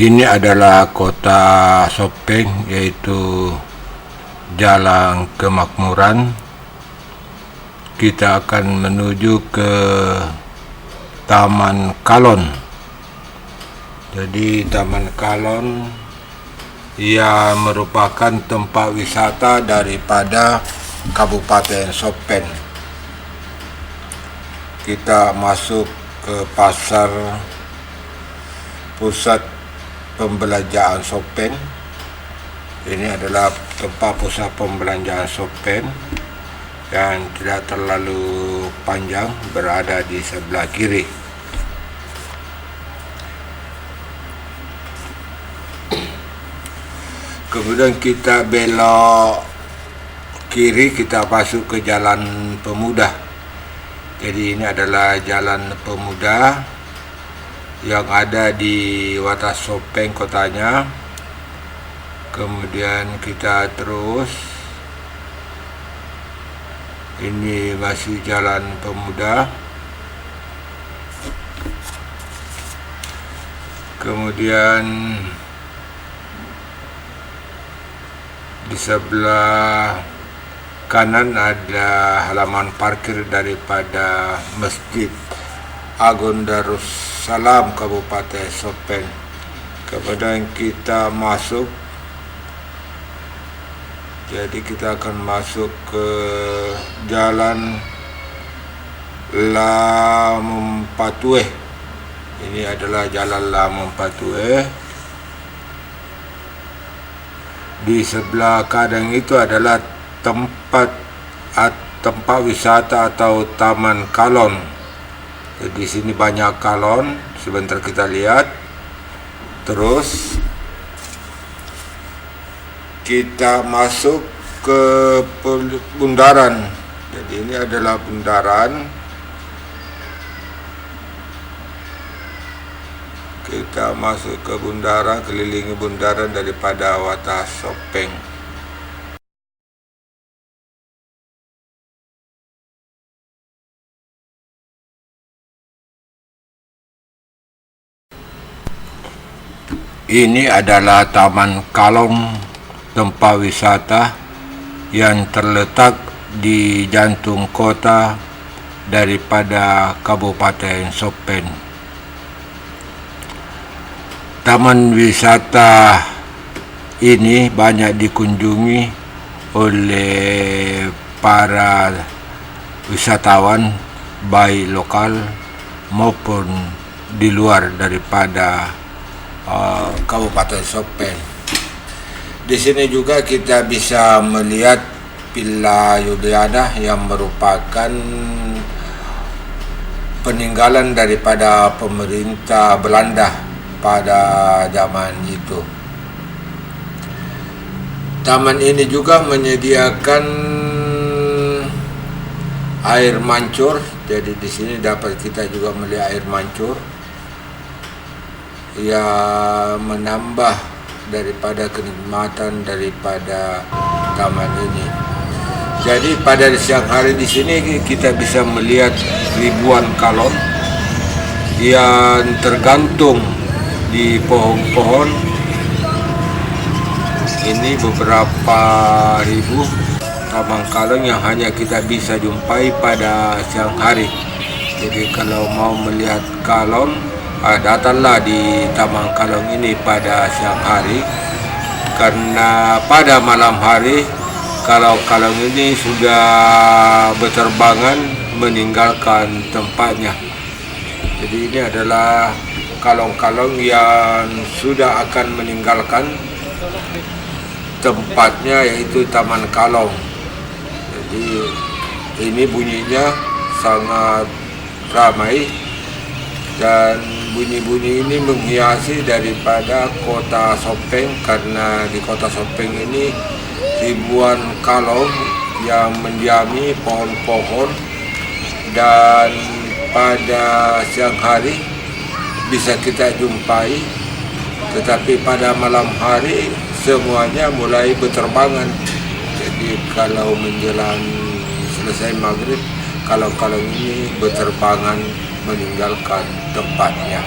Ini adalah kota Sopeng, yaitu Jalan Kemakmuran. Kita akan menuju ke Taman Kalon. Jadi Taman Kalon ia merupakan tempat wisata daripada Kabupaten Sopeng. Kita masuk ke pasar pusat pembelanjaan Sopeng. Ini adalah tempat pusat pembelanjaan Sopeng yang tidak terlalu panjang, berada di sebelah kiri. Kemudian kita belok kiri, kita masuk ke Jalan Pemuda. Jadi ini adalah Jalan Pemuda yang ada di Watas Sopeng kotanya. Kemudian kita terus, ini masih Jalan Pemuda. Kemudian di sebelah kanan ada halaman parkir daripada Masjid Agung Darussalam Kabupaten Sopeng. Kemudian kita masuk, jadi kita akan masuk ke Jalan Lampatueh. Ini adalah Jalan Lampatueh. Di sebelah kanan itu adalah tempat wisata atau Taman Kalon. Di sini banyak kalon, sebentar kita lihat. Terus kita masuk ke bundaran. Jadi ini adalah bundaran. Kita masuk ke bundaran, kelilingi bundaran daripada Watas Sopeng. Ini adalah Taman Kalong, tempat wisata yang terletak di jantung kota daripada Kabupaten Sopeng. Taman wisata ini banyak dikunjungi oleh para wisatawan, baik lokal maupun di luar daripada Kabupaten Sopeng. Di sini juga kita bisa melihat Villa Juliana yang merupakan peninggalan daripada pemerintah Belanda pada zaman itu. Taman ini juga menyediakan air mancur. Jadi di sini dapat kita juga melihat air mancur yang menambah daripada kenikmatan daripada taman ini. Jadi pada siang hari di sini kita bisa melihat ribuan kalon yang tergantung di pohon-pohon. Ini beberapa ribu taman kalon yang hanya kita bisa jumpai pada siang hari. Jadi kalau mau melihat kalon, datanglah di Taman Kalong ini pada siang hari, karena pada malam hari kalong ini sudah berterbangan meninggalkan tempatnya. Jadi ini adalah kalong-kalong yang sudah akan meninggalkan tempatnya, yaitu Taman Kalong. Jadi ini bunyinya sangat ramai, dan bunyi-bunyi ini menghiasi daripada kota Sopeng, karena di kota Sopeng ini ribuan kalong yang mendiami pohon-pohon, dan pada siang hari bisa kita jumpai, tetapi pada malam hari semuanya mulai berterbangan. Jadi kalau menjelang selesai maghrib, kalong-kalong ini berterbangan meninggalkan tempatnya.